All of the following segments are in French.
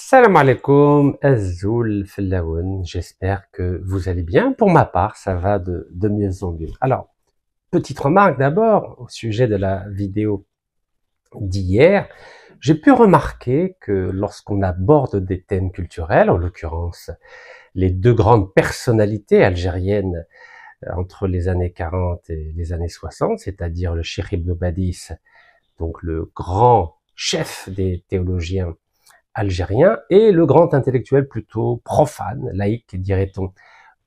Salam alaikum, Azul Fellaoun, j'espère que vous allez bien. Pour ma part, ça va de mieux en mieux. Alors, petite remarque d'abord au sujet de la vidéo d'hier. J'ai pu remarquer que lorsqu'on aborde des thèmes culturels, en l'occurrence les deux grandes personnalités algériennes entre les années 40 et les années 60, c'est-à-dire le Cheikh Ibn Badis, donc le grand chef des théologiens algérien, et le grand intellectuel plutôt profane, laïque dirait-on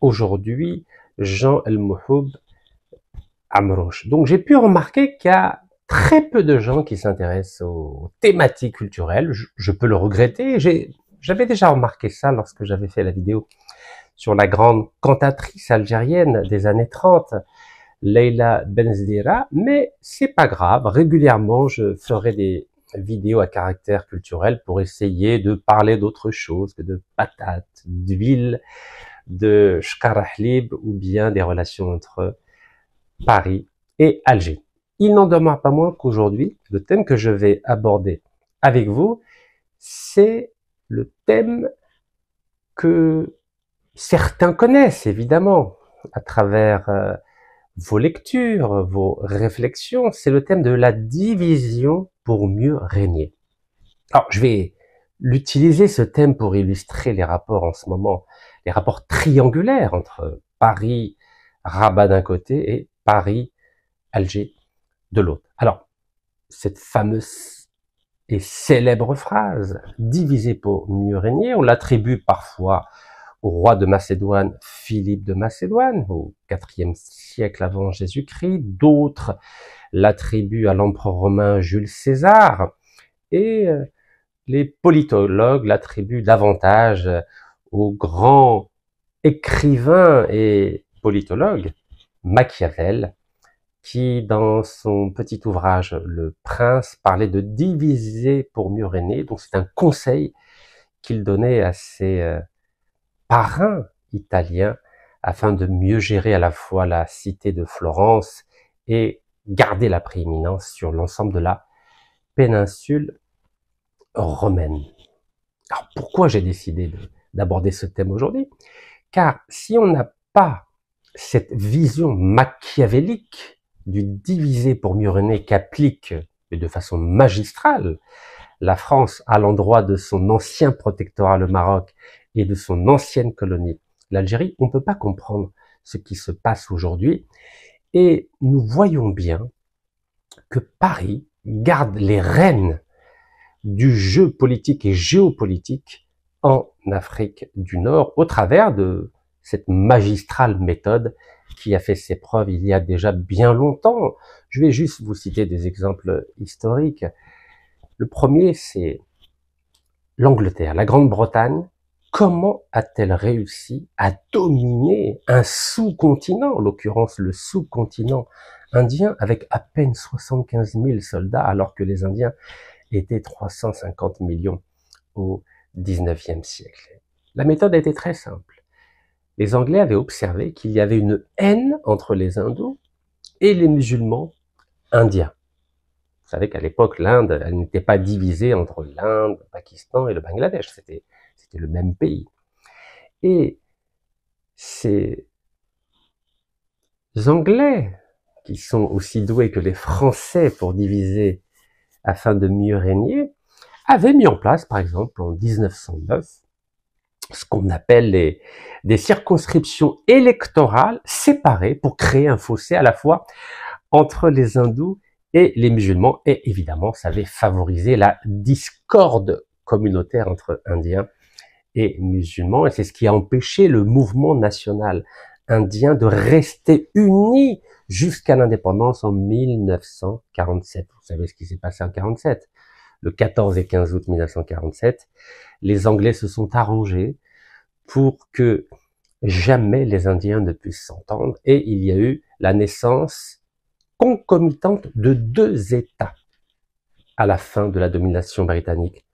aujourd'hui, Jean El-Mouhoub Amrouche. Donc j'ai pu remarquer qu'il y a très peu de gens qui s'intéressent aux thématiques culturelles. Je peux le regretter. J'avais déjà remarqué ça lorsque j'avais fait la vidéo sur la grande cantatrice algérienne des années 30, Leila Benzdira, mais c'est pas grave. Régulièrement, je ferai des vidéos à caractère culturel pour essayer de parler d'autre chose que de patates, d'huile, de shkarahlib ou bien des relations entre Paris et Alger. Il n'en demeure pas moins qu'aujourd'hui, le thème que je vais aborder avec vous, c'est le thème que certains connaissent évidemment à travers vos lectures, vos réflexions, c'est le thème de la division pour mieux régner. Alors, je vais l'utiliser ce thème pour illustrer les rapports en ce moment, les rapports triangulaires entre Paris, Rabat d'un côté et Paris, Alger de l'autre. Alors, cette fameuse et célèbre phrase, diviser pour mieux régner, on l'attribue parfois au roi de Macédoine, Philippe de Macédoine, au IVe siècle avant Jésus-Christ. D'autres l'attribuent à l'empereur romain Jules César. Et les politologues l'attribuent davantage au grand écrivain et politologue Machiavel, qui, dans son petit ouvrage Le Prince, parlait de diviser pour mieux régner. Donc c'est un conseil qu'il donnait à ses parrain italien afin de mieux gérer à la fois la cité de Florence et garder la prééminence sur l'ensemble de la péninsule romaine. Alors pourquoi j'ai décidé d'aborder ce thème aujourd'hui? Car si on n'a pas cette vision machiavélique du diviser pour mieux régner qu'applique, mais de façon magistrale, la France à l'endroit de son ancien protectorat, le Maroc, et de son ancienne colonie, l'Algérie, on ne peut pas comprendre ce qui se passe aujourd'hui. Et nous voyons bien que Paris garde les rênes du jeu politique et géopolitique en Afrique du Nord au travers de cette magistrale méthode qui a fait ses preuves il y a déjà bien longtemps. Je vais juste vous citer des exemples historiques. Le premier, c'est l'Angleterre, la Grande-Bretagne. Comment a-t-elle réussi à dominer un sous-continent, en l'occurrence le sous-continent indien, avec à peine 75 000 soldats, alors que les Indiens étaient 350 millions au XIXe siècle? La méthode était très simple. Les Anglais avaient observé qu'il y avait une haine entre les hindous et les musulmans indiens. Vous savez qu'à l'époque, l'Inde, elle n'était pas divisée entre l'Inde, le Pakistan et le Bangladesh. C'était le même pays. Et ces Anglais, qui sont aussi doués que les Français pour diviser afin de mieux régner, avaient mis en place, par exemple, en 1909, ce qu'on appelle des circonscriptions électorales séparées pour créer un fossé à la fois entre les hindous et les musulmans. Et évidemment, ça avait favorisé la discorde communautaire entre indiens et musulmans, et c'est ce qui a empêché le mouvement national indien de rester uni jusqu'à l'indépendance en 1947. Vous savez ce qui s'est passé en 47? Le 14 et 15 août 1947, les Anglais se sont arrangés pour que jamais les Indiens ne puissent s'entendre, et il y a eu la naissance concomitante de deux États à la fin de la domination britannique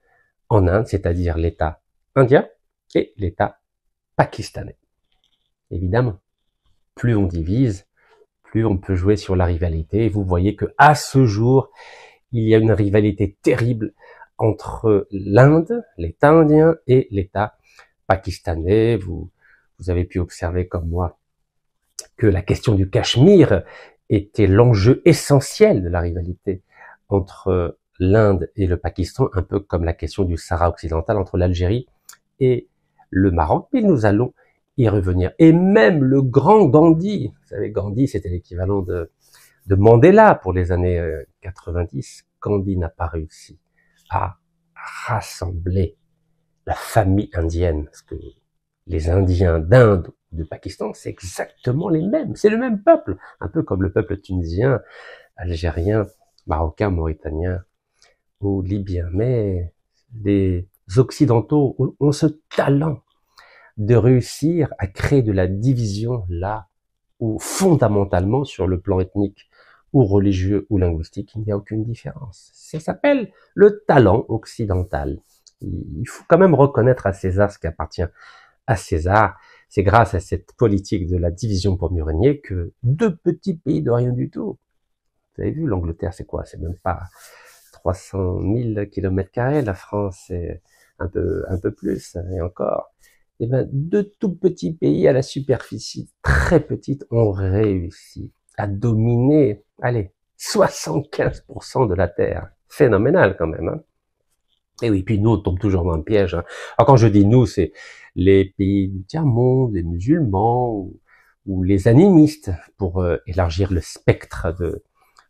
en Inde, c'est-à-dire l'État indien et l'État pakistanais. Évidemment, plus on divise, plus on peut jouer sur la rivalité. Et vous voyez que à ce jour, il y a une rivalité terrible entre l'Inde, l'État indien et l'État pakistanais. Vous avez pu observer comme moi que la question du Cachemire était l'enjeu essentiel de la rivalité entre l'Inde et le Pakistan, un peu comme la question du Sahara occidental entre l'Algérie et le Maroc, mais nous allons y revenir. Et même le grand Gandhi, vous savez, Gandhi c'était l'équivalent de Mandela pour les années 90, Gandhi n'a pas réussi à rassembler la famille indienne, parce que les Indiens d'Inde ou de Pakistan, c'est exactement les mêmes, c'est le même peuple, un peu comme le peuple tunisien, algérien, marocain, mauritanien ou libyen. Mais les Occidentaux ont ce talent de réussir à créer de la division là où fondamentalement sur le plan ethnique ou religieux ou linguistique, il n'y a aucune différence. Ça s'appelle le talent occidental. Il faut quand même reconnaître à César ce qui appartient à César. C'est grâce à cette politique de la division pour mieux régner que deux petits pays de rien du tout. Vous avez vu, l'Angleterre, c'est quoi? C'est même pas 300 000 km². La France, c'est un peu plus, et encore. Et ben, deux tout petits pays à la superficie très petite ont réussi à dominer, allez, 75% de la Terre. Phénoménal quand même, hein. Et oui, puis nous, on tombe toujours dans le piège, hein. Alors quand je dis nous, c'est les pays du tiers-monde, les musulmans ou les animistes, pour élargir le spectre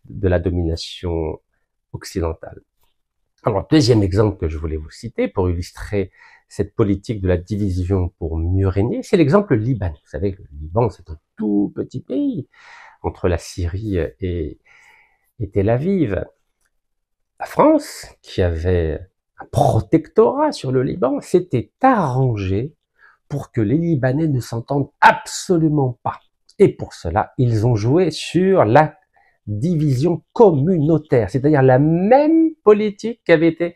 de la domination occidentale. Alors, deuxième exemple que je voulais vous citer pour illustrer cette politique de la division pour mieux régner, c'est l'exemple libanais. Vous savez que le Liban, c'est un tout petit pays entre la Syrie et Tel Aviv. La France, qui avait un protectorat sur le Liban, s'était arrangée pour que les Libanais ne s'entendent absolument pas. Et pour cela, ils ont joué sur la division communautaire, c'est-à-dire la même politique qui avait été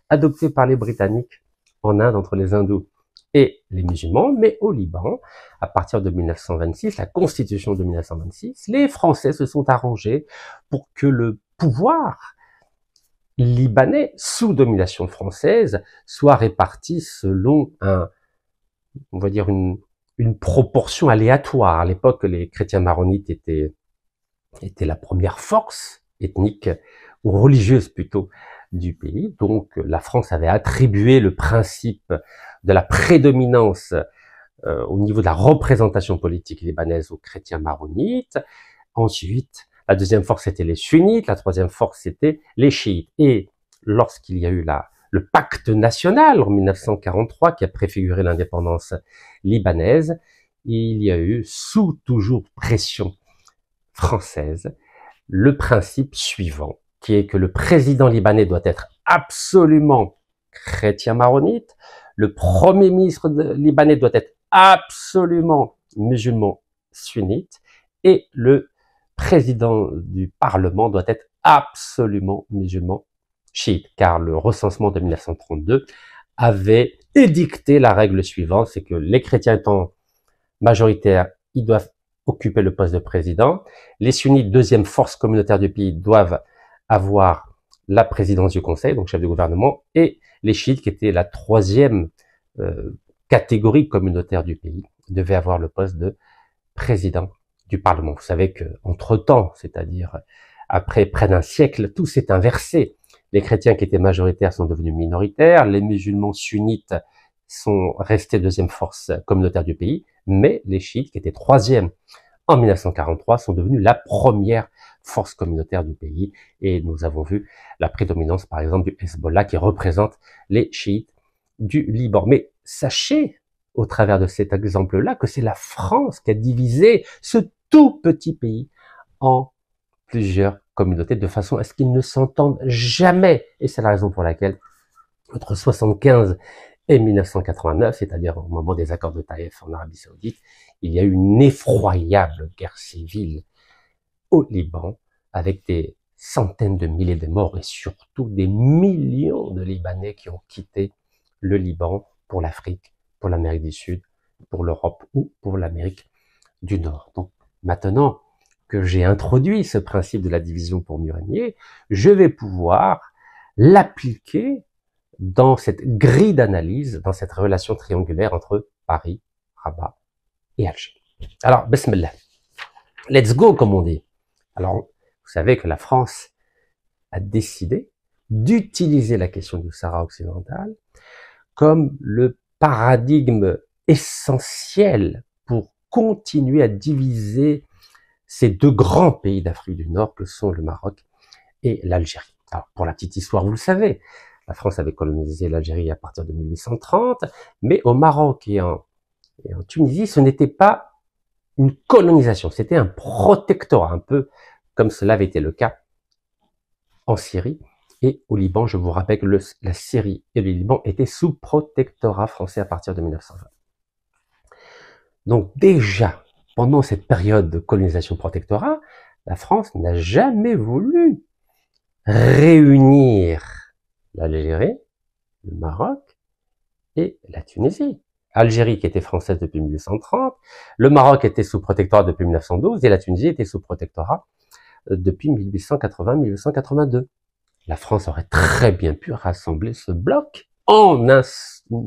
adoptée par les Britanniques en Inde entre les hindous et les musulmans, mais au Liban, à partir de 1926, la constitution de 1926, les Français se sont arrangés pour que le pouvoir libanais, sous domination française, soit réparti selon on va dire une proportion aléatoire. À l'époque, les chrétiens maronites étaient la première force ethnique ou religieuse plutôt du pays. Donc la France avait attribué le principe de la prédominance au niveau de la représentation politique libanaise aux chrétiens maronites. Ensuite, la deuxième force c'était les sunnites, la troisième force c'était les chiites. Et lorsqu'il y a eu le pacte national en 1943 qui a préfiguré l'indépendance libanaise, il y a eu, sous toujours pression française, le principe suivant, qui est que le président libanais doit être absolument chrétien maronite, le premier ministre libanais doit être absolument musulman sunnite, et le président du Parlement doit être absolument musulman chiite, car le recensement de 1932 avait édicté la règle suivante, c'est que les chrétiens étant majoritaires, ils doivent occuper le poste de président. Les sunnites, deuxième force communautaire du pays, doivent avoir la présidence du conseil, donc chef du gouvernement, et les chiites, qui étaient la troisième catégorie communautaire du pays, devaient avoir le poste de président du Parlement. Vous savez que entre-temps, c'est-à-dire après près d'un siècle, tout s'est inversé. Les chrétiens qui étaient majoritaires sont devenus minoritaires, les musulmans sunnites sont restés deuxième force communautaire du pays, mais les chiites, qui étaient troisième en 1943, sont devenus la première force communautaire du pays. Et nous avons vu la prédominance, par exemple, du Hezbollah, qui représente les chiites du Liban. Mais sachez, au travers de cet exemple-là, que c'est la France qui a divisé ce tout petit pays en plusieurs communautés, de façon à ce qu'ils ne s'entendent jamais. Et c'est la raison pour laquelle, entre 75 et 1989, c'est-à-dire au moment des accords de Taïf en Arabie Saoudite, il y a eu une effroyable guerre civile au Liban, avec des centaines de milliers de morts et surtout des millions de Libanais qui ont quitté le Liban pour l'Afrique, pour l'Amérique du Sud, pour l'Europe ou pour l'Amérique du Nord. Donc maintenant que j'ai introduit ce principe de la division pour mieux régner, je vais pouvoir l'appliquer dans cette grille d'analyse, dans cette relation triangulaire entre Paris, Rabat et Alger. Alors, bismillah. Let's go, comme on dit. Alors, vous savez que la France a décidé d'utiliser la question du Sahara occidental comme le paradigme essentiel pour continuer à diviser ces deux grands pays d'Afrique du Nord que sont le Maroc et l'Algérie. Alors, pour la petite histoire, vous le savez, la France avait colonisé l'Algérie à partir de 1830, mais au Maroc et en Tunisie, ce n'était pas une colonisation, c'était un protectorat, un peu comme cela avait été le cas en Syrie et au Liban. Je vous rappelle que la Syrie et le Liban étaient sous protectorat français à partir de 1920. Donc déjà, pendant cette période de colonisation-protectorat, la France n'a jamais voulu réunir l'Algérie, le Maroc et la Tunisie. Algérie qui était française depuis 1830, le Maroc était sous protectorat depuis 1912 et la Tunisie était sous protectorat depuis 1880-1882. La France aurait très bien pu rassembler ce bloc en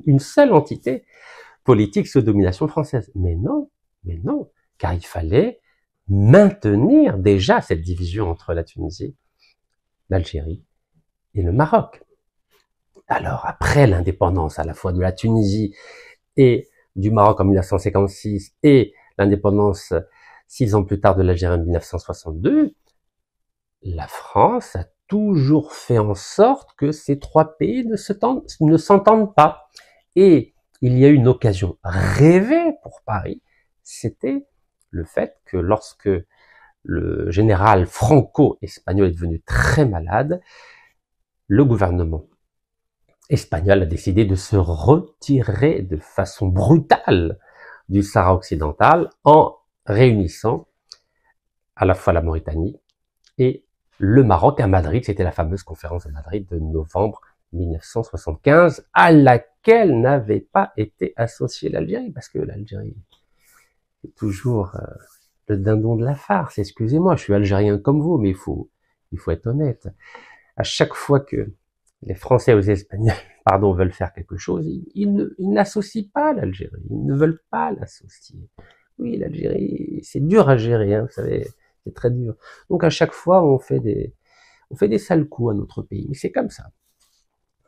une seule entité politique sous domination française. Mais non, car il fallait maintenir déjà cette division entre la Tunisie, l'Algérie et le Maroc. Alors après l'indépendance à la fois de la Tunisie et du Maroc en 1956 et l'indépendance 6 ans plus tard de l'Algérie en 1962, la France a toujours fait en sorte que ces trois pays ne s'entendent pas. Et il y a eu une occasion rêvée pour Paris, c'était le fait que lorsque le général franco-espagnol est devenu très malade, le gouvernement espagnol a décidé de se retirer de façon brutale du Sahara occidental en réunissant à la fois la Mauritanie et le Maroc à Madrid. C'était la fameuse conférence de Madrid de novembre 1975 à laquelle n'avait pas été associée l'Algérie, parce que l'Algérie est toujours le dindon de la farce. Excusez-moi, je suis algérien comme vous, mais il faut être honnête. À chaque fois que les Français ou les Espagnols, veulent faire quelque chose, ils n'associent pas l'Algérie, ils ne veulent pas l'associer. Oui, l'Algérie, c'est dur à gérer, hein, vous savez, c'est très dur. Donc à chaque fois, on fait des sales coups à notre pays, mais c'est comme ça.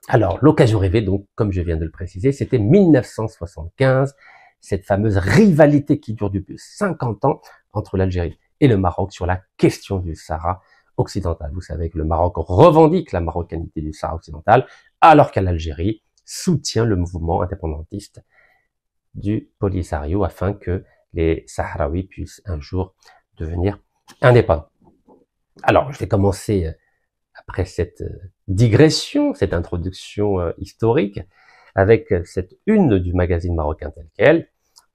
Alors, l'occasion rêvée, donc, comme je viens de le préciser, c'était 1975, cette fameuse rivalité qui dure depuis 50 ans entre l'Algérie et le Maroc sur la question du Sahara occidental. Vous savez que le Maroc revendique la marocanité du Sahara occidental, alors qu'à l'Algérie soutient le mouvement indépendantiste du Polisario afin que les Sahraouis puissent un jour devenir indépendants. Alors, je vais commencer après cette digression, cette introduction historique, avec cette une du magazine marocain tel quel,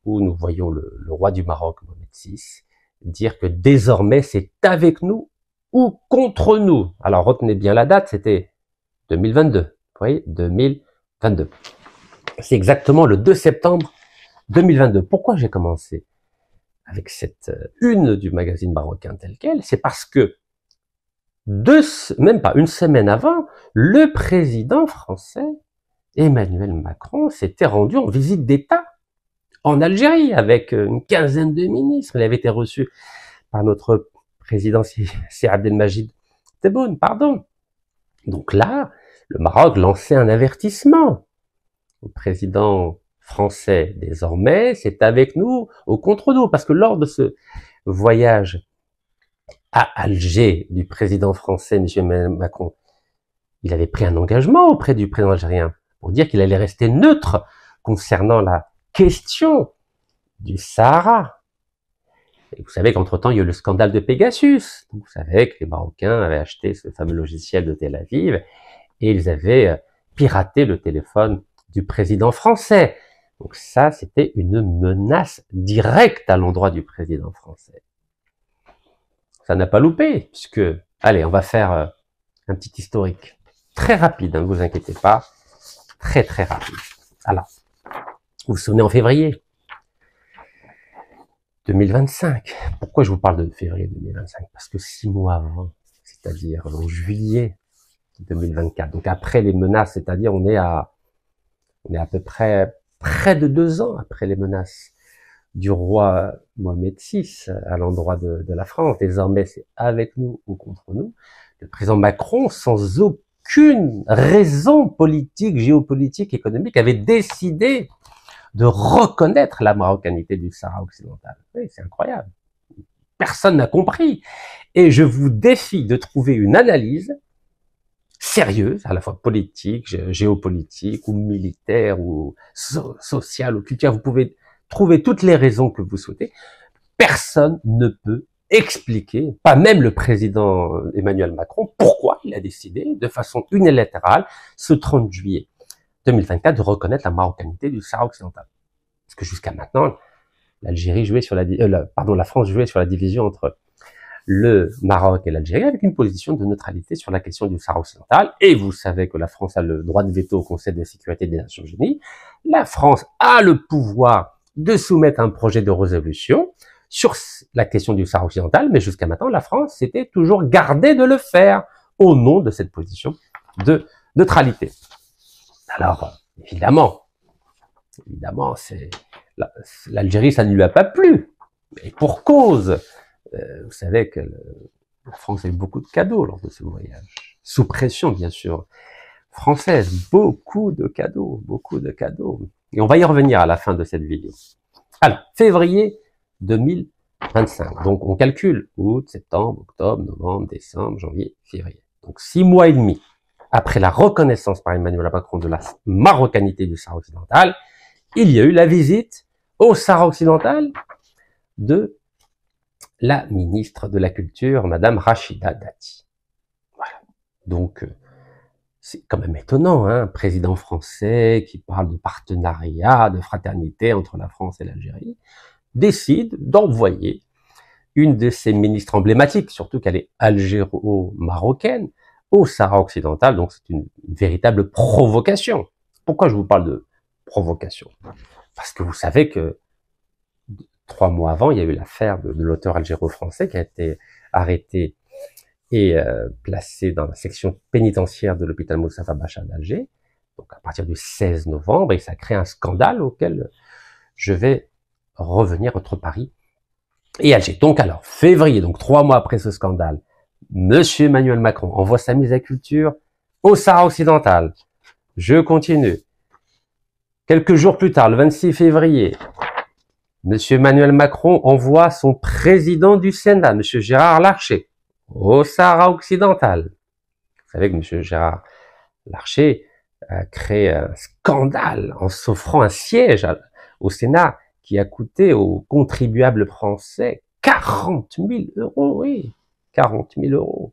où nous voyons le roi du Maroc, Mohamed VI, dire que désormais c'est avec nous ou contre nous. Alors retenez bien la date, c'était 2022. Vous voyez, 2022. C'est exactement le 2 septembre 2022. Pourquoi j'ai commencé avec cette une du magazine marocain tel quel? C'est parce que même pas une semaine avant, le président français, Emmanuel Macron, s'était rendu en visite d'État en Algérie avec une quinzaine de ministres. Il avait été reçu par notre président, c'est Abdelmajid Tebboune, pardon. Donc là, le Maroc lançait un avertissement au président français. Désormais, c'est avec nous ou contre nous, parce que lors de ce voyage à Alger du président français, M. Macron, il avait pris un engagement auprès du président algérien pour dire qu'il allait rester neutre concernant la question du Sahara. Et vous savez qu'entre-temps, il y a eu le scandale de Pegasus. Vous savez que les Marocains avaient acheté ce fameux logiciel de Tel Aviv et ils avaient piraté le téléphone du président français. Donc ça, c'était une menace directe à l'endroit du président français. Ça n'a pas loupé, puisque, allez, on va faire un petit historique. Très rapide, ne vous inquiétez pas. Très, très rapide. Alors, vous vous souvenez en février 2025. Pourquoi je vous parle de février 2025? Parce que 6 mois avant, c'est-à-dire en juillet 2024. Donc après les menaces, c'est-à-dire on est à peu près de 2 ans après les menaces du roi Mohamed VI à l'endroit de la France. Désormais, c'est avec nous ou contre nous. Le président Macron, sans aucune raison politique, géopolitique, économique, avait décidé de reconnaître la marocanité du Sahara occidental. Oui, c'est incroyable. Personne n'a compris. Et je vous défie de trouver une analyse sérieuse, à la fois politique, géopolitique, ou militaire, ou sociale, ou culturelle. Vous pouvez trouver toutes les raisons que vous souhaitez. Personne ne peut expliquer, pas même le président Emmanuel Macron, pourquoi il a décidé, de façon unilatérale, ce 30 juillet 2024, de reconnaître la marocanité du Sahara occidental. Parce que jusqu'à maintenant, l'Algérie jouait sur la France jouait sur la division entre le Maroc et l'Algérie avec une position de neutralité sur la question du Sahara occidental. Et vous savez que la France a le droit de veto au Conseil de sécurité des Nations Unies. La France a le pouvoir de soumettre un projet de résolution sur la question du Sahara occidental, mais jusqu'à maintenant, la France s'était toujours gardée de le faire au nom de cette position de neutralité. Alors, évidemment, l'Algérie, ça ne lui a pas plu. Et pour cause, vous savez que la France a eu beaucoup de cadeaux lors de ce voyage. Sous pression, bien sûr, française. Beaucoup de cadeaux. Et on va y revenir à la fin de cette vidéo. Alors, février 2025. Donc, on calcule août, septembre, octobre, novembre, décembre, janvier, février. Donc, 6 mois et demi après la reconnaissance par Emmanuel Macron de la marocanité du Sahara occidental, il y a eu la visite au Sahara occidental de la ministre de la Culture, Madame Rachida Dati. Voilà. Donc, c'est quand même étonnant, hein, un président français qui parle de partenariat, de fraternité entre la France et l'Algérie, décide d'envoyer une de ses ministres emblématiques, surtout qu'elle est algéro-marocaine, au Sahara occidental. Donc c'est une véritable provocation. Pourquoi je vous parle de provocation? Parce que vous savez que 3 mois avant, il y a eu l'affaire de l'auteur algéro-français qui a été arrêté et placé dans la section pénitentiaire de l'hôpital Moustapha Bacha d'Alger, donc à partir du 16 novembre, et ça crée un scandale auquel je vais revenir entre Paris et Alger. Donc alors, février, donc 3 mois après ce scandale, Monsieur Emmanuel Macron envoie sa mise à culture au Sahara occidental. Je continue. Quelques jours plus tard, le 26 février, Monsieur Emmanuel Macron envoie son président du Sénat, Monsieur Gérard Larcher, au Sahara occidental. Vous savez que Monsieur Gérard Larcher a créé un scandale en s'offrant un siège au Sénat qui a coûté aux contribuables français 40 000 euros, oui, 40 000 euros.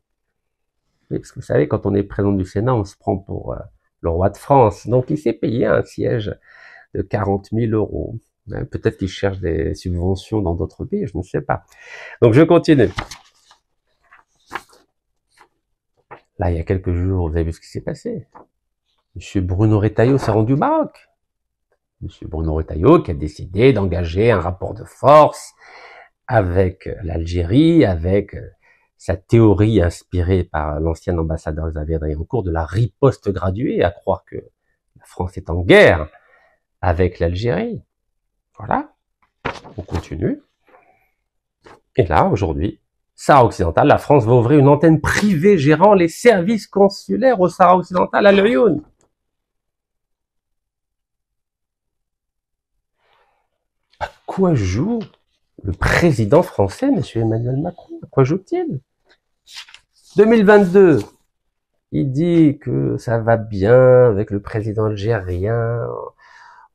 Oui, parce que vous savez, quand on est président du Sénat, on se prend pour le roi de France. Donc, il s'est payé un siège de 40 000 euros. Peut-être qu'il cherche des subventions dans d'autres pays, je ne sais pas. Donc, je continue. Là, il y a quelques jours, vous avez vu ce qui s'est passé. Monsieur Bruno Retailleau s'est rendu au Maroc. Monsieur Bruno Retailleau qui a décidé d'engager un rapport de force avec l'Algérie, avec sa théorie inspirée par l'ancien ambassadeur Xavier Driancourt de la riposte graduée, à croire que la France est en guerre avec l'Algérie. Voilà, on continue. Et là, aujourd'hui, Sahara occidental, la France va ouvrir une antenne privée gérant les services consulaires au Sahara occidental à Lyoun. À quoi joue le président français, M. Emmanuel Macron? À quoi joue-t-il? 2022, il dit que ça va bien avec le président algérien,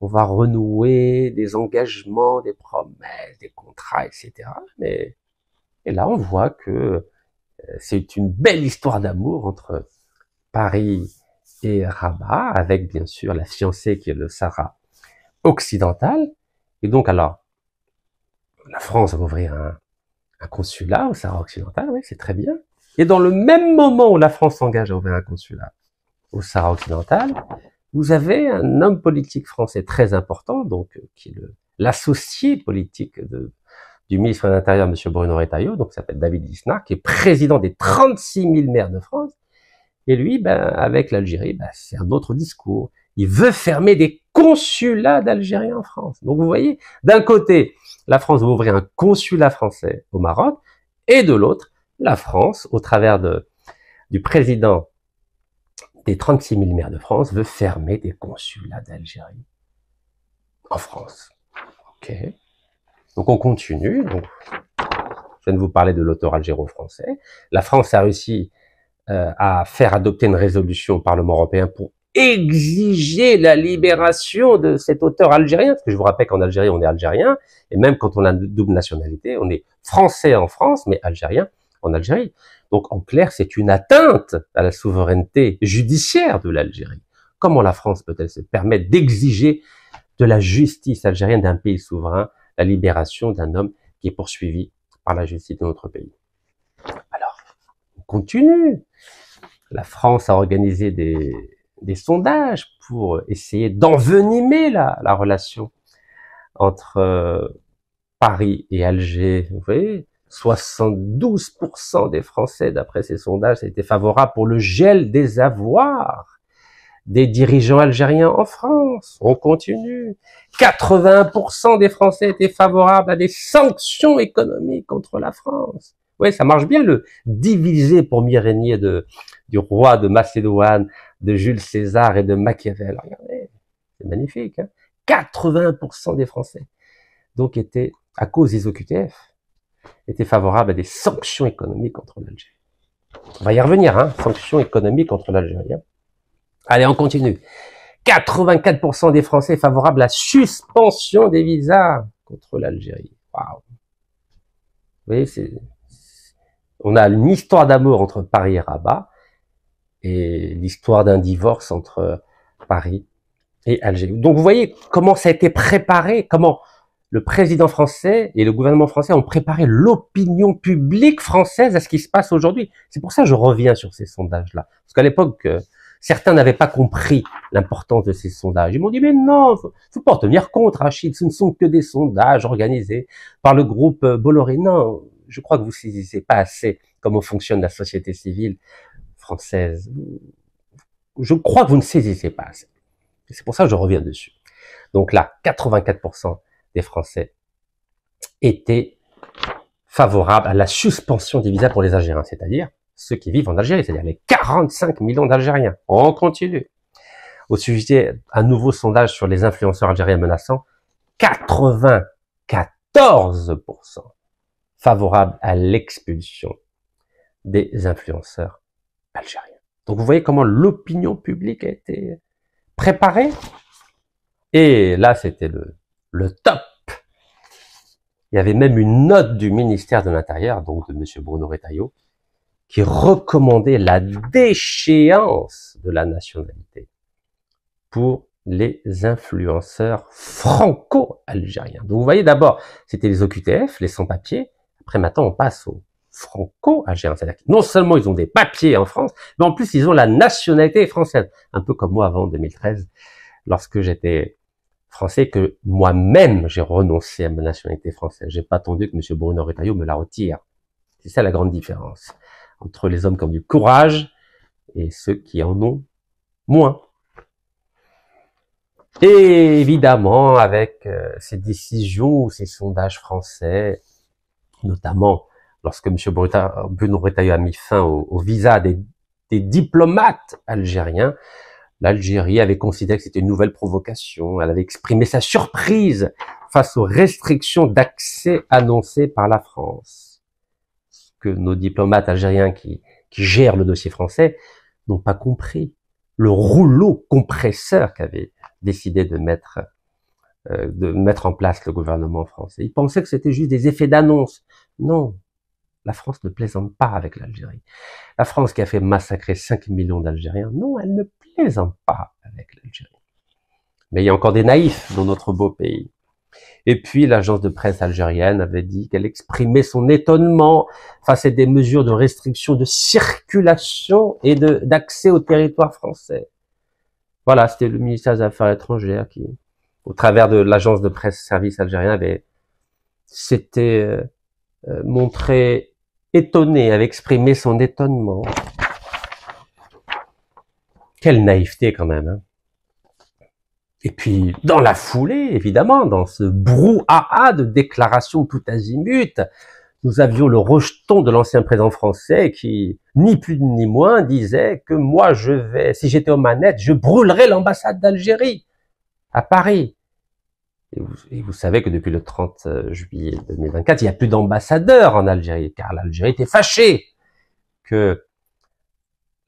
on va renouer des engagements, des promesses, des contrats, etc. Et là, on voit que c'est une belle histoire d'amour entre Paris et Rabat, avec bien sûr la fiancée qui est le Sahara occidental. Et donc alors, la France va ouvrir un consulat au Sahara occidental, oui, c'est très bien. Et dans le même moment où la France s'engage à ouvrir un consulat au Sahara occidental, vous avez un homme politique français très important, donc qui est l'associé politique du ministre de l'Intérieur, M. Bruno Retailleau, donc qui s'appelle David Lisnard, qui est président des 36 000 maires de France, Et lui, ben, avec l'Algérie, ben, c'est un autre discours. Il veut fermer des consulats d'Algériens en France. Donc vous voyez, d'un côté, la France veut ouvrir un consulat français au Maroc, et de l'autre, la France, au travers du président des 36 000 maires de France, veut fermer des consulats d'Algérie en France. Ok. Donc on continue. Donc, je viens de vous parler de l'auteur algéro-français. La France a réussi à faire adopter une résolution au Parlement européen pour exiger la libération de cet auteur algérien, parce que je vous rappelle qu'en Algérie, on est algérien, et même quand on a une double nationalité, on est français en France, mais algérien en Algérie. Donc, en clair, c'est une atteinte à la souveraineté judiciaire de l'Algérie. Comment la France peut-elle se permettre d'exiger de la justice algérienne d'un pays souverain la libération d'un homme qui est poursuivi par la justice de notre pays? Alors, on continue. La France a organisé des sondages pour essayer d'envenimer la relation entre Paris et Alger. Vous voyez, 72% des Français, d'après ces sondages, étaient favorables pour le gel des avoirs des dirigeants algériens en France. On continue. 81% des Français étaient favorables à des sanctions économiques contre la France. Oui, ça marche bien, le diviser pour mieux régner du roi de Macédoine, de Jules César et de Machiavel. Regardez, c'est magnifique. Hein, 81% des Français, donc, étaient, à cause des OQTF, étaient favorables à des sanctions économiques contre l'Algérie. On va y revenir, hein, sanctions économiques contre l'Algérie. Allez, on continue. 84% des Français favorables à la suspension des visas contre l'Algérie. Waouh. Vous voyez, on a une histoire d'amour entre Paris et Rabat, et l'histoire d'un divorce entre Paris et Algérie. Donc vous voyez comment ça a été préparé, comment le président français et le gouvernement français ont préparé l'opinion publique française à ce qui se passe aujourd'hui. C'est pour ça que je reviens sur ces sondages-là. Parce qu'à l'époque, certains n'avaient pas compris l'importance de ces sondages. Ils m'ont dit, mais non, faut pas en tenir compte, Rachid, ce ne sont que des sondages organisés par le groupe Bolloré. Non, je crois que vous ne saisissez pas assez comment fonctionne la société civile française. Je crois que vous ne saisissez pas assez. C'est pour ça que je reviens dessus. Donc là, 84% des Français étaient favorables à la suspension des visas pour les Algériens, c'est-à-dire ceux qui vivent en Algérie, c'est-à-dire les 45 millions d'Algériens. On continue. Au sujet d'un nouveau sondage sur les influenceurs algériens menaçants, 94% favorables à l'expulsion des influenceurs algériens. Donc vous voyez comment l'opinion publique a été préparée. Et là, c'était le top. Il y avait même une note du ministère de l'Intérieur, donc de M. Bruno Retailleau, qui recommandait la déchéance de la nationalité pour les influenceurs franco-algériens. Donc vous voyez, d'abord, c'était les OQTF, les sans-papiers. Après, maintenant, on passe aux franco-algériens. C'est-à-dire que non seulement ils ont des papiers en France, mais en plus, ils ont la nationalité française. Un peu comme moi avant 2013, lorsque j'étais français, que moi-même, j'ai renoncé à ma nationalité française. J'ai pas attendu que M. Bruno Retailleau me la retire. C'est ça la grande différence entre les hommes qui ont du courage et ceux qui en ont moins. Et évidemment, avec ces décisions ou ces sondages français, notamment lorsque M. Bruno Retailleau a mis fin au visa des diplomates algériens, l'Algérie avait considéré que c'était une nouvelle provocation. Elle avait exprimé sa surprise face aux restrictions d'accès annoncées par la France. Que nos diplomates algériens qui gèrent le dossier français n'ont pas compris le rouleau compresseur qu'avait décidé de mettre en place le gouvernement français. Ils pensaient que c'était juste des effets d'annonce. Non, la France ne plaisante pas avec l'Algérie. La France qui a fait massacrer 5 millions d'Algériens, non, elle ne plaisante pas avec l'Algérie. Mais il y a encore des naïfs dans notre beau pays. Et puis, l'agence de presse algérienne avait dit qu'elle exprimait son étonnement face à des mesures de restriction de circulation et d'accès au territoire français. Voilà, c'était le ministère des Affaires étrangères qui, au travers de l'agence de presse service algérien, s'était montré étonné, avait exprimé son étonnement. Quelle naïveté quand même, hein. Et puis, dans la foulée, évidemment, dans ce brouhaha de déclarations tout azimut, nous avions le rejeton de l'ancien président français qui, ni plus ni moins, disait que moi, si j'étais aux manettes, je brûlerais l'ambassade d'Algérie à Paris. Et vous savez que depuis le 30 juillet 2024, il n'y a plus d'ambassadeur en Algérie, car l'Algérie était fâchée que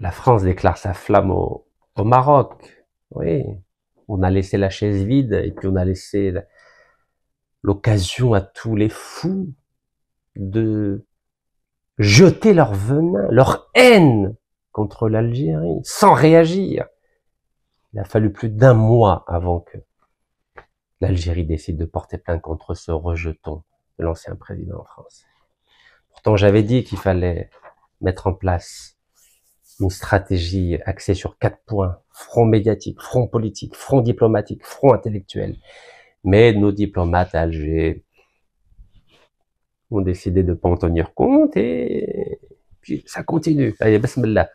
la France déclare sa flamme au Maroc. Oui, on a laissé la chaise vide et puis on a laissé l'occasion à tous les fous de jeter leur venin, leur haine contre l'Algérie, sans réagir. Il a fallu plus d'1 mois avant que l'Algérie décide de porter plainte contre ce rejeton de l'ancien président français. Pourtant, j'avais dit qu'il fallait mettre en place une stratégie axée sur 4 points. Front médiatique, front politique, front diplomatique, front intellectuel. Mais nos diplomates à Alger ont décidé de ne pas en tenir compte et puis ça continue. Allez, bismillah.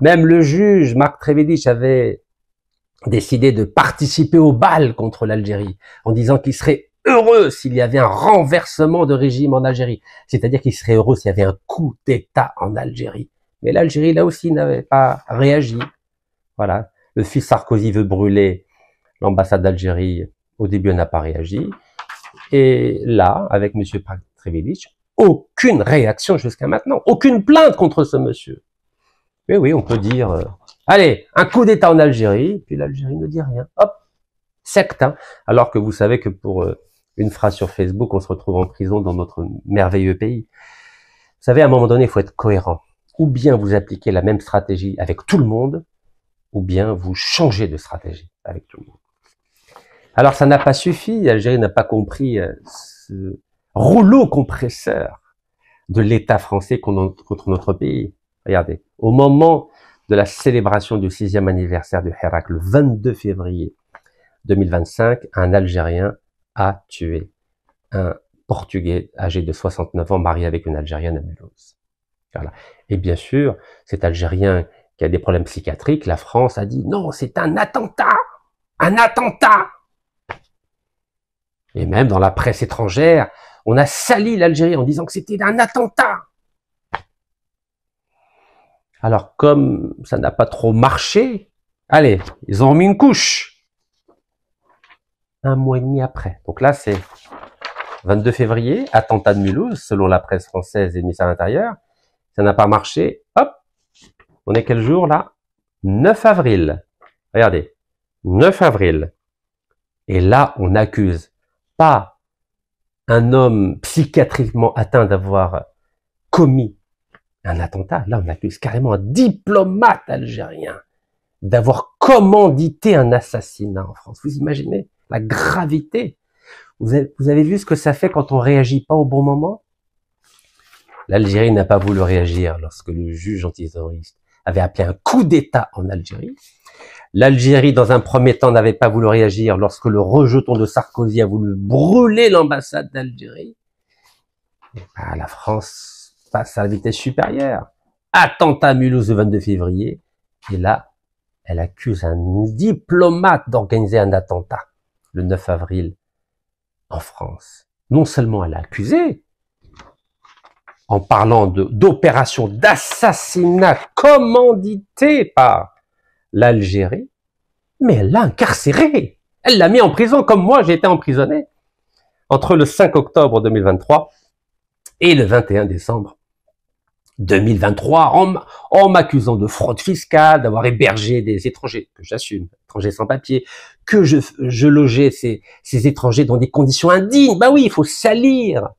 Même le juge, Marc Trévidic, avait décidé de participer au bal contre l'Algérie en disant qu'il serait heureux s'il y avait un renversement de régime en Algérie. C'est-à-dire qu'il serait heureux s'il y avait un coup d'État en Algérie. Mais l'Algérie, là aussi, n'avait pas réagi. Voilà. Le fils Sarkozy veut brûler l'ambassade d'Algérie. Au début, on n'a pas réagi. Et là, avec M. Trévidic, aucune réaction jusqu'à maintenant. Aucune plainte contre ce monsieur. Mais oui, on peut dire, allez, un coup d'État en Algérie, puis l'Algérie ne dit rien. Hop, secte. Hein. Alors que vous savez que pour une phrase sur Facebook, on se retrouve en prison dans notre merveilleux pays. Vous savez, à un moment donné, il faut être cohérent. Ou bien vous appliquez la même stratégie avec tout le monde, ou bien vous changez de stratégie avec tout le monde. Alors ça n'a pas suffi, l'Algérie n'a pas compris ce rouleau compresseur de l'État français contre notre pays. Regardez, au moment de la célébration du 6e anniversaire du Hirak, le 22 février 2025, un Algérien a tué un Portugais âgé de 69 ans, marié avec une Algérienne à Mulhouse. Voilà. Et bien sûr, cet Algérien qui a des problèmes psychiatriques, la France a dit non, c'est un attentat, un attentat. Et même dans la presse étrangère, on a sali l'Algérie en disant que c'était un attentat. Alors comme ça n'a pas trop marché, allez, ils ont mis une couche. 1 mois et demi après. Donc là, c'est 22 février, attentat de Mulhouse, selon la presse française et le ministère de l'Intérieur. Ça n'a pas marché. Hop, on est quel jour là? 9 avril. Regardez, 9 avril. Et là, on accuse pas un homme psychiatriquement atteint d'avoir commis un attentat. Là, on accuse carrément un diplomate algérien d'avoir commandité un assassinat en France. Vous imaginez la gravité? Vous avez vu ce que ça fait quand on réagit pas au bon moment? L'Algérie n'a pas voulu réagir lorsque le juge antiterroriste avait appelé un coup d'État en Algérie. L'Algérie, dans un premier temps, n'avait pas voulu réagir lorsque le rejeton de Sarkozy a voulu brûler l'ambassade d'Algérie. La France passe à la vitesse supérieure. Attentat à Mulhouse le 22 février. Et là, elle accuse un diplomate d'organiser un attentat le 9 avril en France. Non seulement elle a accusé, en parlant d'opération d'assassinat commanditée par l'Algérie, mais elle l'a incarcéré. Elle l'a mis en prison comme moi j'ai été emprisonné entre le 5 octobre 2023 et le 21 décembre 2023 en m'accusant de fraude fiscale, d'avoir hébergé des étrangers, que j'assume, étrangers sans papier, que je logeais ces étrangers dans des conditions indignes. Bah oui, il faut salir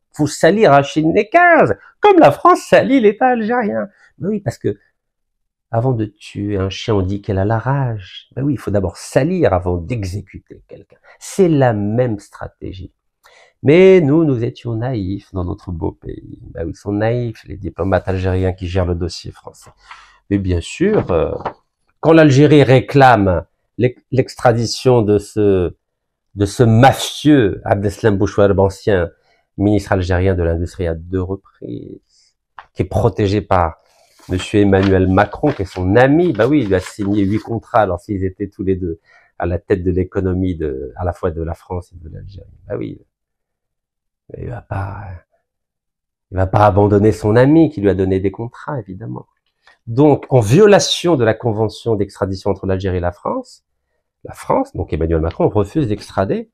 Rachid Nekaz, comme la France salit l'État algérien. Bah oui, parce que avant de tuer un chien, on dit qu'elle a la rage. Ben oui, il faut d'abord salir avant d'exécuter quelqu'un. C'est la même stratégie. Mais nous étions naïfs dans notre beau pays. Ben oui, ils sont naïfs, les diplomates algériens qui gèrent le dossier français. Mais bien sûr, quand l'Algérie réclame l'extradition de ce mafieux Abdeslam Bouchouareb, ancien ministre algérien de l'Industrie à 2 reprises, qui est protégé par Monsieur Emmanuel Macron, qui est son ami, bah oui, il a signé 8 contrats alors s'ils étaient tous les deux à la tête de l'économie à la fois de la France et de l'Algérie. Bah oui, il va pas abandonner son ami qui lui a donné des contrats, évidemment. Donc, en violation de la convention d'extradition entre l'Algérie et la France, donc Emmanuel Macron, refuse d'extrader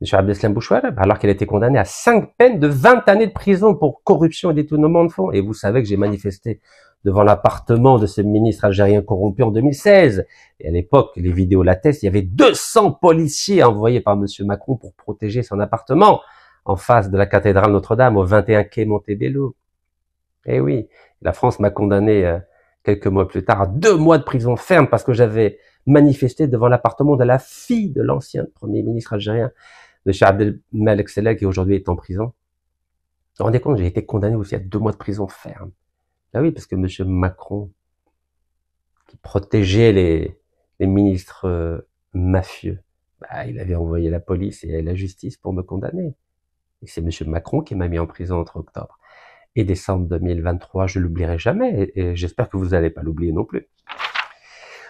M. Abdeslam Bouchouareb, alors qu'elle a été condamnée à 5 peines de 20 années de prison pour corruption et détournement de fonds. Et vous savez que j'ai manifesté devant l'appartement de ce ministre algérien corrompu en 2016. Et à l'époque, les vidéos l'attestent, il y avait 200 policiers envoyés par M. Macron pour protéger son appartement en face de la cathédrale Notre-Dame, au 21 quai Montebello. Eh oui, la France m'a condamné quelques mois plus tard à 2 mois de prison ferme parce que j'avais manifesté devant l'appartement de la fille de l'ancien premier ministre algérien, M. Abdelmalek Sellel, qui aujourd'hui est en prison. Vous vous rendez compte, j'ai été condamné aussi à 2 mois de prison ferme. Ah oui, parce que M. Macron, qui protégeait les ministres mafieux, bah, il avait envoyé la police et la justice pour me condamner. Et c'est M. Macron qui m'a mis en prison entre octobre et décembre 2023. Je l'oublierai jamais et j'espère que vous n'allez pas l'oublier non plus.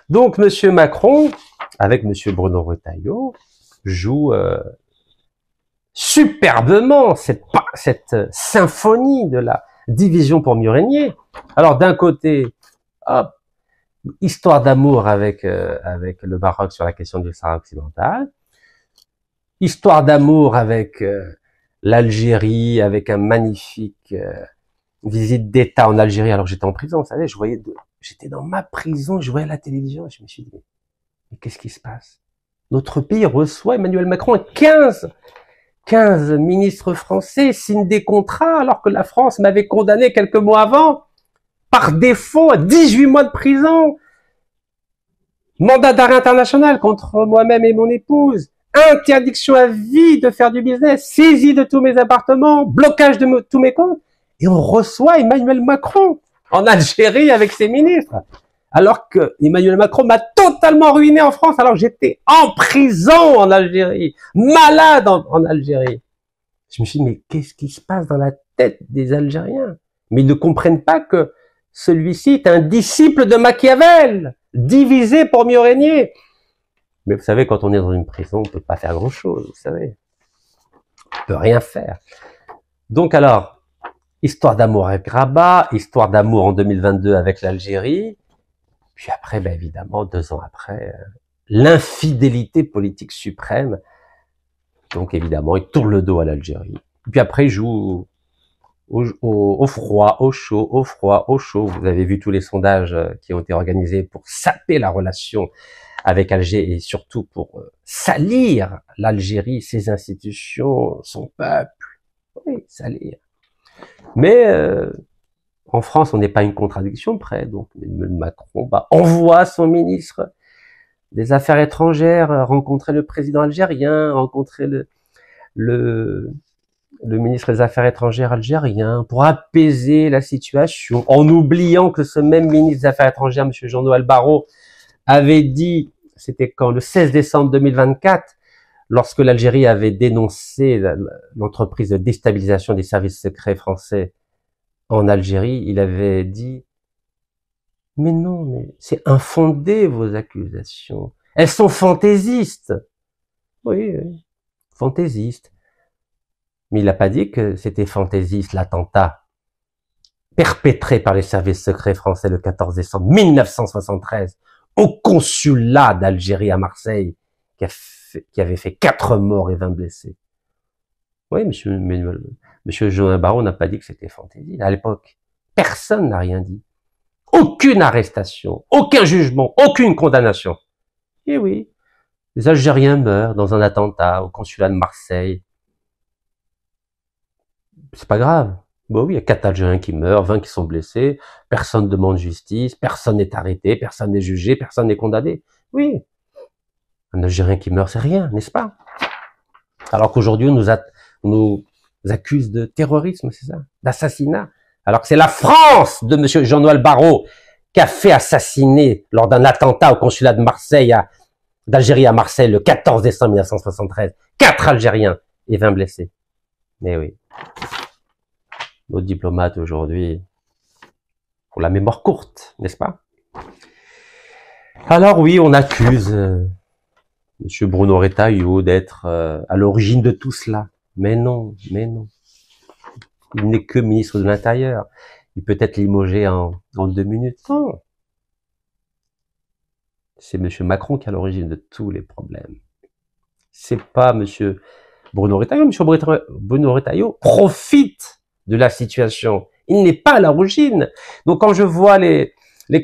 Donc M. Macron, avec M. Bruno Retailleau, joue superbement cette symphonie de la division pour mieux régner. Alors d'un côté, hop, histoire d'amour avec le Maroc sur la question du Sahara occidental, histoire d'amour avec l'Algérie, avec un magnifique visite d'État en Algérie. Alors j'étais en prison, vous savez, j'étais dans ma prison, je voyais la télévision, et je me suis dit, mais qu'est-ce qui se passe? Notre pays reçoit Emmanuel Macron et 15 ministres français signent des contrats alors que la France m'avait condamné quelques mois avant, par défaut, à 18 mois de prison. Mandat d'arrêt international contre moi-même et mon épouse. Interdiction à vie de faire du business. Saisie de tous mes appartements. Blocage de tous mes comptes. Et on reçoit Emmanuel Macron en Algérie avec ses ministres. Alors que Emmanuel Macron m'a totalement ruiné en France, alors que j'étais en prison en Algérie, malade en Algérie. Je me suis dit, mais qu'est-ce qui se passe dans la tête des Algériens? Mais ils ne comprennent pas que celui-ci est un disciple de Machiavel, divisé pour mieux régner. Mais vous savez, quand on est dans une prison, on ne peut pas faire grand-chose, vous savez. On ne peut rien faire. Donc alors, histoire d'amour avec Rabat, histoire d'amour en 2022 avec l'Algérie, puis après, ben évidemment, 2 ans après, l'infidélité politique suprême. Donc évidemment, il tourne le dos à l'Algérie. Puis après, il joue au froid, au chaud, au froid, au chaud. Vous avez vu tous les sondages qui ont été organisés pour saper la relation avec Alger et surtout pour salir l'Algérie, ses institutions, son peuple. Oui, salir. Mais en France, on n'est pas une contradiction près. Donc Emmanuel Macron envoie son ministre des Affaires étrangères rencontrer le président algérien, rencontrer le ministre des Affaires étrangères algérien pour apaiser la situation, en oubliant que ce même ministre des Affaires étrangères, M. Jean-Noël Barrot, avait dit, c'était quand, le 16 décembre 2024, lorsque l'Algérie avait dénoncé l'entreprise de déstabilisation des services secrets français en Algérie, il avait dit, mais non, mais c'est infondé vos accusations. Elles sont fantaisistes. Oui, fantaisistes. Mais il n'a pas dit que c'était fantaisiste l'attentat perpétré par les services secrets français le 14 décembre 1973 au consulat d'Algérie à Marseille, qui avait fait 4 morts et 20 blessés. Oui, monsieur Jean Barrot n'a pas dit que c'était fantaisie. À l'époque, personne n'a rien dit. Aucune arrestation, aucun jugement, aucune condamnation. Et oui, les Algériens meurent dans un attentat au consulat de Marseille. C'est pas grave. Bon oui, il y a 4 Algériens qui meurent, 20 qui sont blessés, personne ne demande justice, personne n'est arrêté, personne n'est jugé, personne n'est condamné. Oui, un Algérien qui meurt, c'est rien, n'est-ce pas? Alors qu'aujourd'hui, on nous accuse de terrorisme, c'est ça? D'assassinat. Alors que c'est la France de monsieur Jean-Noël Barrot qui a fait assassiner lors d'un attentat au consulat de Marseille, d'Algérie à Marseille, le 14 décembre 1973, 4 Algériens et 20 blessés. Mais oui. Nos diplomates aujourd'hui, pour la mémoire courte, n'est-ce pas? Alors oui, on accuse Monsieur Bruno Retailleau d'être à l'origine de tout cela. Mais non, mais non. Il n'est que ministre de l'Intérieur. Il peut être limogé en 2 minutes. Non. C'est Monsieur Macron qui est à l'origine de tous les problèmes. C'est pas Monsieur Bruno Retailleau. Monsieur Bruno Retailleau profite de la situation. Il n'est pas à l'origine. Donc quand je vois les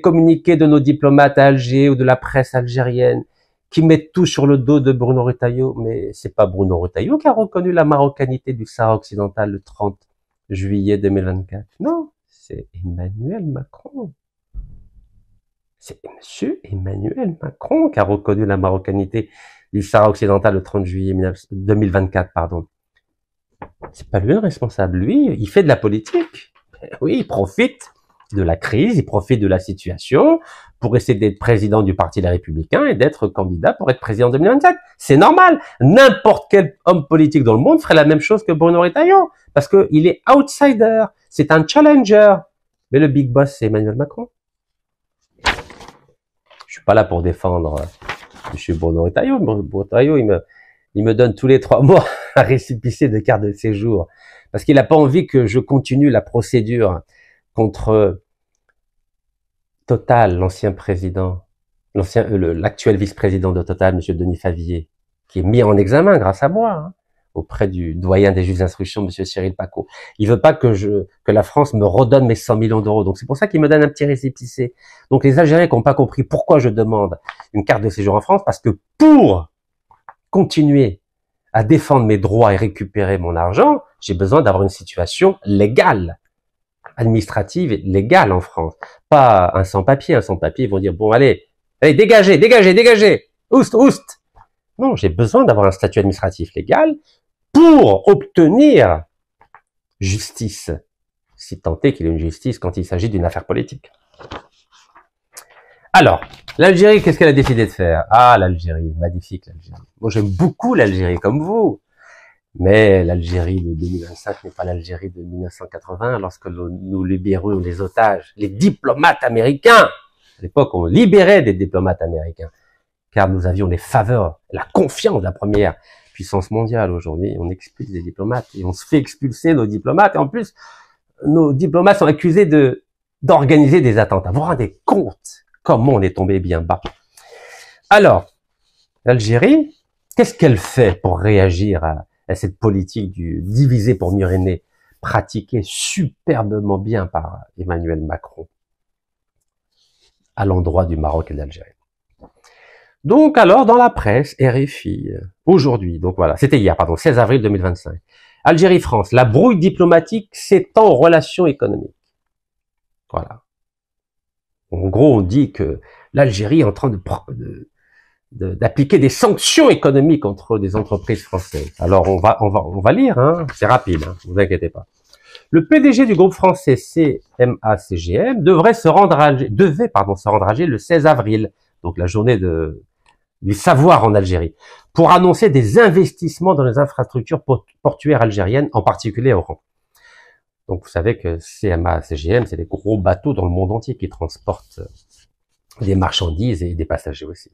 communiqués de nos diplomates à Alger ou de la presse algérienne qui mettent tout sur le dos de Bruno Retailleau, mais c'est pas Bruno Retailleau qui a reconnu la marocanité du Sahara occidental le 30 juillet 2024. Non, c'est Emmanuel Macron. C'est Monsieur Emmanuel Macron qui a reconnu la marocanité du Sahara occidental le 30 juillet 2024, pardon. C'est pas lui le responsable. Lui, il fait de la politique. Oui, il profite de la crise, il profite de la situation pour essayer d'être président du Parti Les Républicains et d'être candidat pour être président en 2027. C'est normal. N'importe quel homme politique dans le monde ferait la même chose que Bruno Retailleau parce que il est outsider. C'est un challenger. Mais le big boss, c'est Emmanuel Macron. Je suis pas là pour défendre M. Bruno Retailleau. Bruno Retailleau, il me donne tous les 3 mois un récépissé de carte de séjour parce qu'il n'a pas envie que je continue la procédure contre Total, l'ancien président, l'actuel vice-président de Total, M. Denis Favier, qui est mis en examen grâce à moi, auprès du doyen des juges d'instruction, M. Cyril Pacaud. Il veut pas que la France me redonne mes 100 millions d'euros. Donc c'est pour ça qu'il me donne un petit récépissé. Donc les Algériens qui n'ont pas compris pourquoi je demande une carte de séjour en France, parce que pour continuer à défendre mes droits et récupérer mon argent, j'ai besoin d'avoir une situation légale, administrative et légale en France. Pas un sans-papier. Un sans-papier, ils vont dire, bon, allez, dégagez, dégagez, dégagez, oust, oust. Non, j'ai besoin d'avoir un statut administratif légal pour obtenir justice, si tant est qu'il y ait une justice quand il s'agit d'une affaire politique. Alors, l'Algérie, qu'est-ce qu'elle a décidé de faire? Ah, l'Algérie, magnifique l'Algérie. Moi, j'aime beaucoup l'Algérie, comme vous. Mais l'Algérie de 2025 n'est pas l'Algérie de 1980, lorsque nous libérons les otages, les diplomates américains. À l'époque, on libérait des diplomates américains, car nous avions les faveurs, la confiance de la première puissance mondiale. Aujourd'hui, on expulse des diplomates, et on se fait expulser nos diplomates, et en plus, nos diplomates sont accusés d'organiser des attentats. Vous vous rendez compte comment on est tombé bien bas? Alors, l'Algérie, qu'est-ce qu'elle fait pour réagir à cette politique du diviser pour mieux régner, pratiquée superbement bien par Emmanuel Macron à l'endroit du Maroc et de l'Algérie? Donc alors, dans la presse, RFI, aujourd'hui, donc voilà, c'était hier, pardon, 16 avril 2025, Algérie-France, la brouille diplomatique s'étend aux relations économiques. Voilà. En gros, on dit que l'Algérie est en train d'appliquer des sanctions économiques contre des entreprises françaises. Alors on va lire, hein, c'est rapide, hein, vous inquiétez pas. Le PDG du groupe français CMA-CGM devait se rendre à Alger le 16 avril, donc la journée du savoir en Algérie, pour annoncer des investissements dans les infrastructures portuaires algériennes, en particulier à Oran. Donc vous savez que CMA-CGM, c'est des gros bateaux dans le monde entier qui transportent des marchandises et des passagers aussi.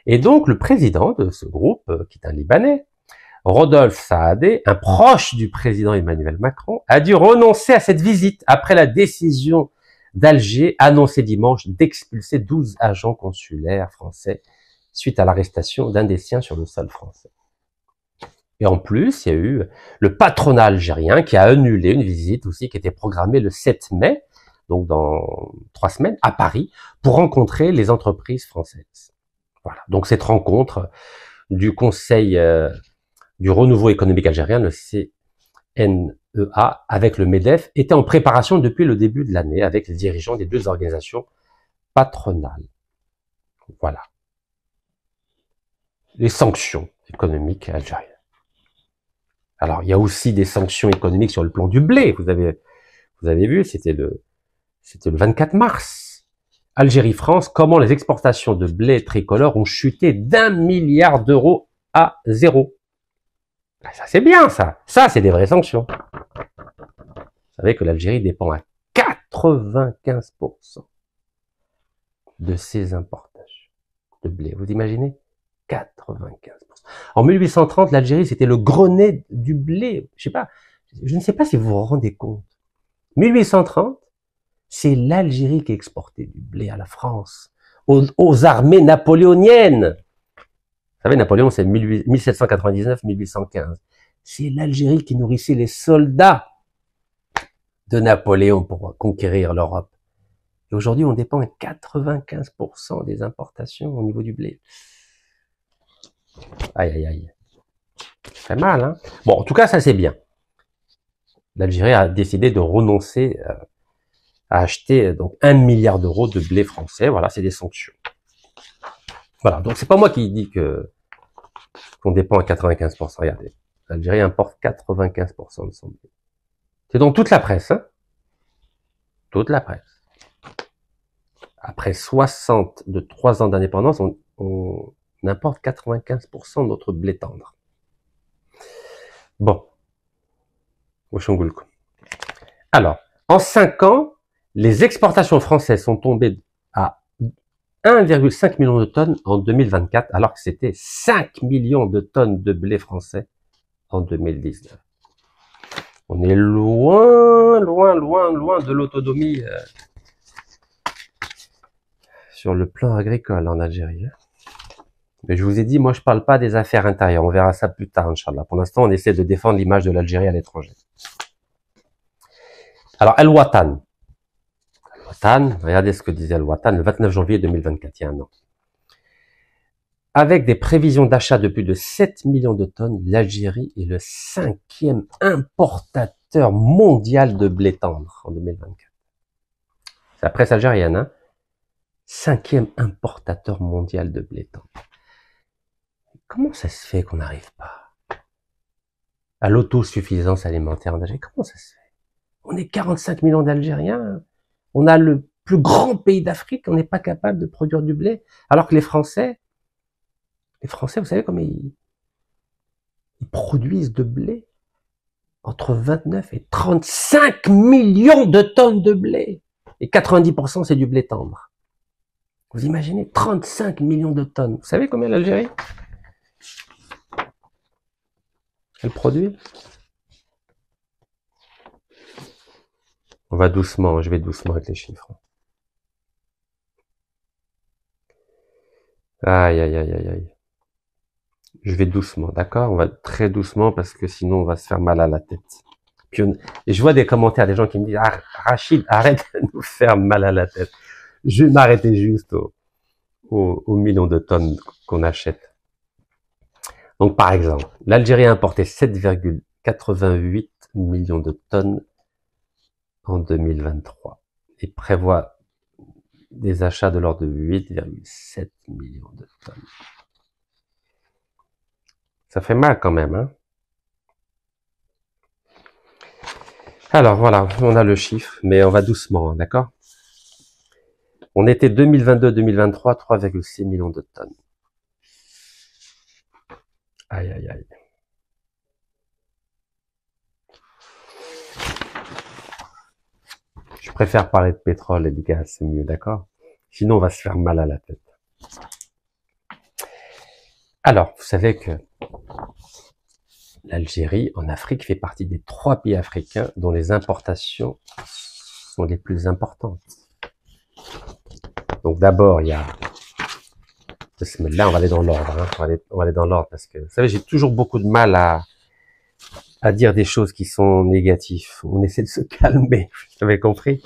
Et donc, le président de ce groupe, qui est un Libanais, Rodolphe Saadé, un proche du président Emmanuel Macron, a dû renoncer à cette visite après la décision d'Alger annoncée dimanche d'expulser 12 agents consulaires français suite à l'arrestation d'un des siens sur le sol français. Et en plus, il y a eu le patronat algérien qui a annulé une visite aussi qui était programmée le 7 mai, donc dans 3 semaines, à Paris, pour rencontrer les entreprises françaises. Voilà. Donc cette rencontre du Conseil du renouveau économique algérien, le CNEA, avec le MEDEF, était en préparation depuis le début de l'année avec les dirigeants des 2 organisations patronales. Voilà. Les sanctions économiques algériennes. Alors, il y a aussi des sanctions économiques sur le plan du blé. Vous avez vu, c'était le 24 mars. Algérie-France, comment les exportations de blé tricolore ont chuté d'1 milliard d'euros à 0. Ça, c'est bien, ça. Ça, c'est des vraies sanctions. Vous savez que l'Algérie dépend à 95% de ses importations de blé. Vous imaginez? 95%. En 1830, l'Algérie, c'était le grenat du blé. Je ne sais pas si vous vous rendez compte. 1830, c'est l'Algérie qui exportait du blé à la France, aux armées napoléoniennes. Vous savez, Napoléon, c'est 1799-1815. C'est l'Algérie qui nourrissait les soldats de Napoléon pour conquérir l'Europe. Et aujourd'hui, on dépend à 95% des importations au niveau du blé. Aïe, aïe, aïe. C'est mal, hein? Bon, en tout cas, ça c'est bien. L'Algérie a décidé de renoncer à acheter donc 1 milliard d'euros de blé français. Voilà, c'est des sanctions. Voilà, donc c'est pas moi qui dis qu'on dépend à 95%. Regardez, l'Algérie importe 95% de son blé. C'est donc toute la presse, hein? Toute la presse. Après 63 ans d'indépendance, on importe 95% de notre blé tendre. Bon. Alors, en 5 ans, les exportations françaises sont tombées à 1,5 million de tonnes en 2024, alors que c'était 5 millions de tonnes de blé français en 2019. On est loin de l'autonomie sur le plan agricole en Algérie. Mais je vous ai dit, moi je parle pas des affaires intérieures, on verra ça plus tard, Inch'Allah. Pour l'instant, on essaie de défendre l'image de l'Algérie à l'étranger. Alors, Al-Watan. Al-Watan, regardez ce que disait Al-Watan le 29 janvier 2024, il y a un an. Avec des prévisions d'achat de plus de 7 millions de tonnes, l'Algérie est le 5e importateur mondial de blé tendre en 2024. C'est la presse algérienne, hein? 5e importateur mondial de blé tendre. Comment ça se fait qu'on n'arrive pas à l'autosuffisance alimentaire en Algérie? Comment ça se fait? On est 45 millions d'Algériens, on a le plus grand pays d'Afrique, on n'est pas capable de produire du blé, alors que les Français, vous savez combien ils produisent de blé? Entre 29 et 35 millions de tonnes de blé. Et 90% c'est du blé tendre. Vous imaginez 35 millions de tonnes. Vous savez combien l'Algérie elle produit? On va doucement, je vais doucement avec les chiffres. Aïe, aïe, aïe, aïe, aïe. Je vais doucement, d'accord? On va très doucement parce que sinon on va se faire mal à la tête. Puis et je vois des commentaires, des gens qui me disent « Ah, Rachid, arrête de nous faire mal à la tête. » Je vais m'arrêter juste aux millions de tonnes qu'on achète. Donc par exemple, l'Algérie a importé 7,88 millions de tonnes en 2023 et prévoit des achats de l'ordre de 8,7 millions de tonnes. Ça fait mal quand même, hein? Alors voilà, on a le chiffre, mais on va doucement, d'accord? On était 2022-2023, 3,6 millions de tonnes. Aïe, aïe, aïe. Je préfère parler de pétrole et de gaz, c'est mieux, d'accord? Sinon, on va se faire mal à la tête. Alors, vous savez que l'Algérie, en Afrique, fait partie des 3 pays africains dont les importations sont les plus importantes. Donc d'abord, il y a... Là, on va aller dans l'ordre. Hein. On va aller dans l'ordre parce que, vous savez, j'ai toujours beaucoup de mal à dire des choses qui sont négatives. On essaie de se calmer, vous avez compris?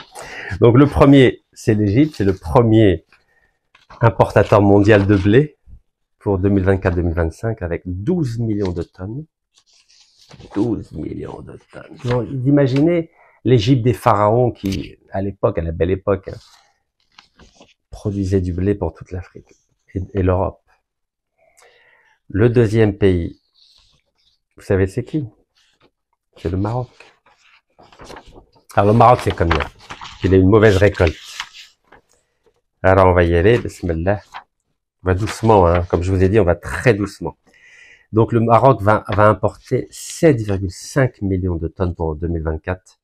Donc le premier, c'est l'Égypte, c'est le premier importateur mondial de blé pour 2024-2025 avec 12 millions de tonnes. 12 millions de tonnes. Donc, imaginez l'Égypte des pharaons qui, à l'époque, à la belle époque, produisait du blé pour toute l'Afrique et l'Europe. Le deuxième pays, vous savez c'est qui? C'est le Maroc. Alors le Maroc, c'est combien? Il a une mauvaise récolte. Alors on va y aller, bismillah. On va doucement, hein. Comme je vous ai dit, on va très doucement. Donc le Maroc va importer 7,5 millions de tonnes pour 2024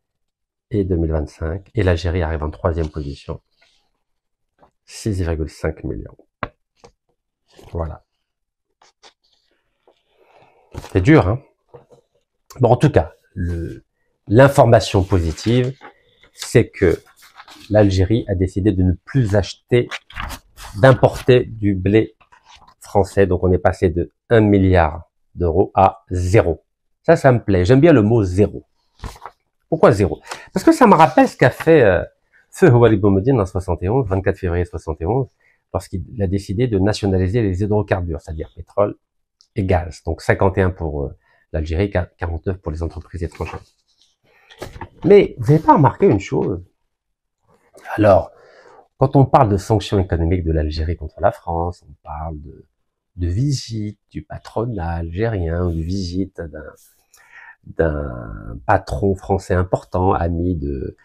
et 2025. Et l'Algérie arrive en 3e position. 6,5 millions. Voilà. C'est dur, hein? Bon, en tout cas, l'information positive, c'est que l'Algérie a décidé de ne plus acheter, d'importer du blé français. Donc, on est passé de 1 milliard d'euros à 0. Ça me plaît. J'aime bien le mot 0. Pourquoi 0? Parce que ça me rappelle ce qu'a fait Feu Houari Boumediene en 71, 24 février 71, lorsqu'il a décidé de nationaliser les hydrocarbures, c'est-à-dire pétrole et gaz. Donc 51 pour l'Algérie, 49 pour les entreprises étrangères. Mais vous n'avez pas remarqué une chose? Alors, quand on parle de sanctions économiques de l'Algérie contre la France, on parle de visite du patronat algérien, ou de visite d'un patron français important, ami de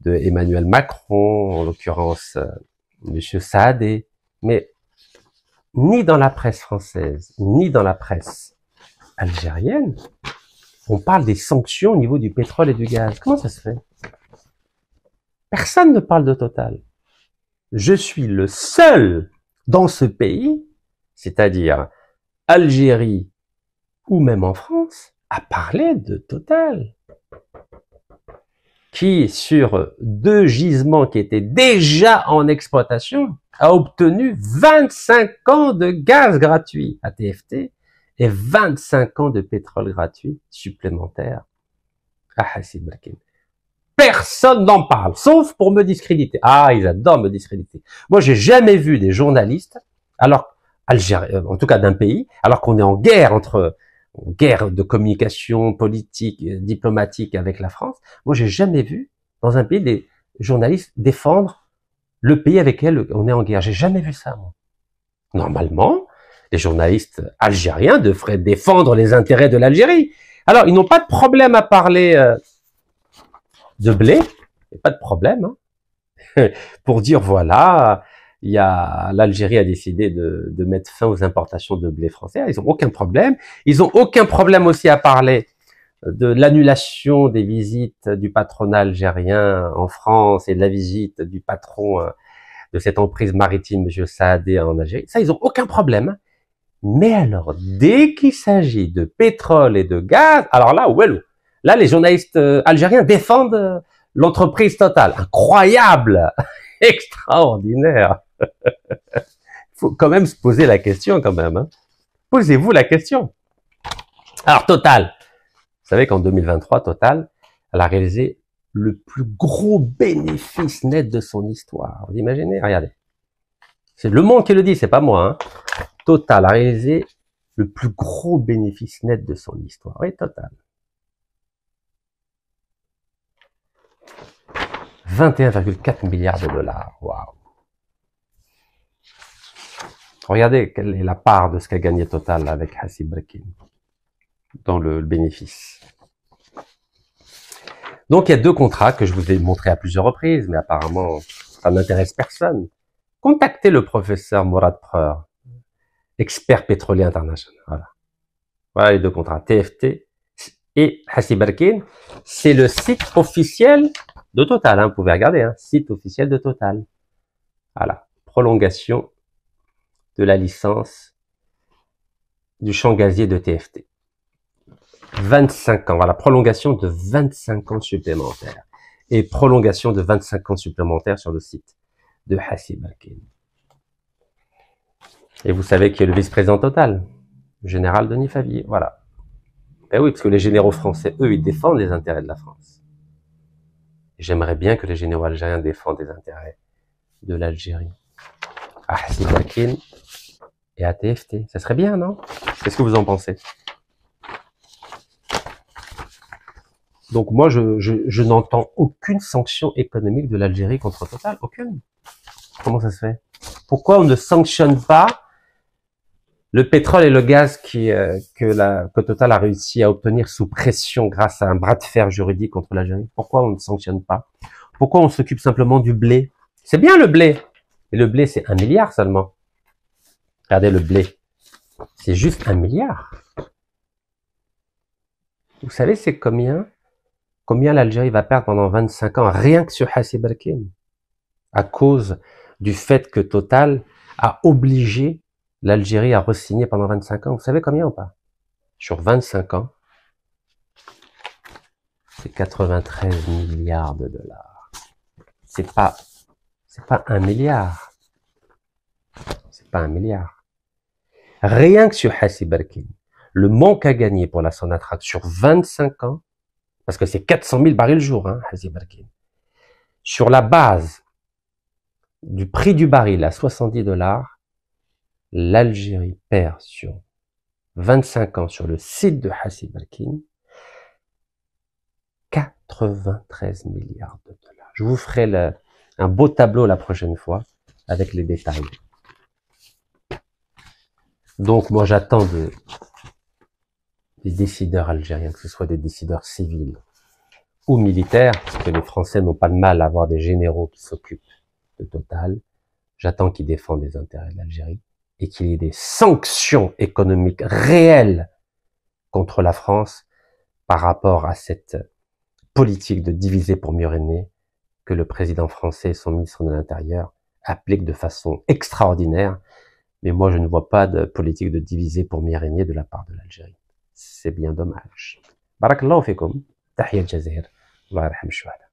Emmanuel Macron, en l'occurrence Monsieur Saadé. Mais ni dans la presse française, ni dans la presse algérienne, on parle des sanctions au niveau du pétrole et du gaz. Comment ça se fait? Personne ne parle de Total. Je suis le seul dans ce pays, c'est-à-dire Algérie ou même en France, à parler de Total, qui, sur 2 gisements qui étaient déjà en exploitation, a obtenu 25 ans de gaz gratuit à TFT et 25 ans de pétrole gratuit supplémentaire à Hassi Barkine. Personne n'en parle, sauf pour me discréditer. Ah, ils adorent me discréditer. Moi, j'ai jamais vu des journalistes, alors en tout cas d'un pays, alors qu'on est en guerre guerre de communication politique, diplomatique avec la France. Moi, j'ai jamais vu dans un pays des journalistes défendre le pays avec lequel on est en guerre. J'ai jamais vu ça, moi. Normalement, les journalistes algériens devraient défendre les intérêts de l'Algérie. Alors, ils n'ont pas de problème à parler de blé, pas de problème, hein, pour dire voilà, l'Algérie a décidé de mettre fin aux importations de blé français. Ils ont aucun problème. Ils ont aucun problème aussi à parler de l'annulation des visites du patronat algérien en France et de la visite du patron de cette emprise maritime, M. Saadé, en Algérie. Ça, ils ont aucun problème. Mais alors, dès qu'il s'agit de pétrole et de gaz, alors là, well, là, les journalistes algériens défendent l'entreprise Total. Incroyable, extraordinaire. Il faut quand même se poser la question, quand même. Hein. Posez-vous la question. Alors, Total. Vous savez qu'en 2023, Total, elle a réalisé le plus gros bénéfice net de son histoire. Vous imaginez? Regardez. C'est Le Monde qui le dit, c'est pas moi. Hein. Total a réalisé le plus gros bénéfice net de son histoire. Oui, Total. 21,4 milliards de dollars. Waouh. Regardez quelle est la part de ce qu'a gagné Total avec Hassi Barkine dans le bénéfice. Donc, il y a 2 contrats que je vous ai montrés à plusieurs reprises, mais apparemment, ça n'intéresse personne. Contactez le professeur Mourad Preur, expert pétrolier international. Voilà. Voilà les 2 contrats, TFT et Hassi Barkine. C'est le site officiel de Total, hein, vous pouvez regarder, hein, site officiel de Total. Voilà, prolongation de la licence du champ gazier de TFT. 25 ans, voilà, prolongation de 25 ans supplémentaires. Et prolongation de 25 ans supplémentaires sur le site de Hassi Barkine. Et vous savez qui est le vice-président Total? Le général Denis Favier, voilà. Ben oui, parce que les généraux français, eux, ils défendent les intérêts de la France. J'aimerais bien que les généraux algériens défendent les intérêts de l'Algérie. À Hassi Barkine et à TFT. Ça serait bien, non? Qu'est-ce que vous en pensez? Donc moi, je n'entends aucune sanction économique de l'Algérie contre Total. Aucune. Comment ça se fait? Pourquoi on ne sanctionne pas le pétrole et le gaz que Total a réussi à obtenir sous pression grâce à un bras de fer juridique contre l'Algérie? Pourquoi on ne sanctionne pas? Pourquoi on s'occupe simplement du blé? C'est bien le blé. Et le blé, c'est 1 milliard seulement. Regardez le blé. C'est juste 1 milliard. Vous savez, c'est combien Combien l'Algérie va perdre pendant 25 ans, rien que sur Hassi Barkine, à cause du fait que Total a obligé l'Algérie à re-signer pendant 25 ans. Vous savez combien ou pas? Sur 25 ans, c'est 93 milliards de dollars. C'est pas 1 milliard. C'est pas 1 milliard. Rien que sur Hassi Barkine, le manque à gagner pour la Sonatrach sur 25 ans, parce que c'est 400 000 barils le jour, hein, Hassi Barkine, sur la base du prix du baril à 70 dollars, l'Algérie perd sur 25 ans sur le site de Hassi Barkine 93 milliards de dollars. Je vous ferai un beau tableau la prochaine fois avec les détails. Donc moi j'attends des décideurs algériens, que ce soit des décideurs civils ou militaires, parce que les Français n'ont pas de mal à avoir des généraux qui s'occupent de Total. J'attends qu'ils défendent les intérêts de l'Algérie et qu'il y ait des sanctions économiques réelles contre la France par rapport à cette politique de diviser pour mieux régner que le président français et son ministre de l'Intérieur appliquent de façon extraordinaire. Mais moi, je ne vois pas de politique de diviser pour mieux régner de la part de l'Algérie. C'est bien dommage. Barakallahu fikum. Tahiyat Jazair. Allah yarham shuhada.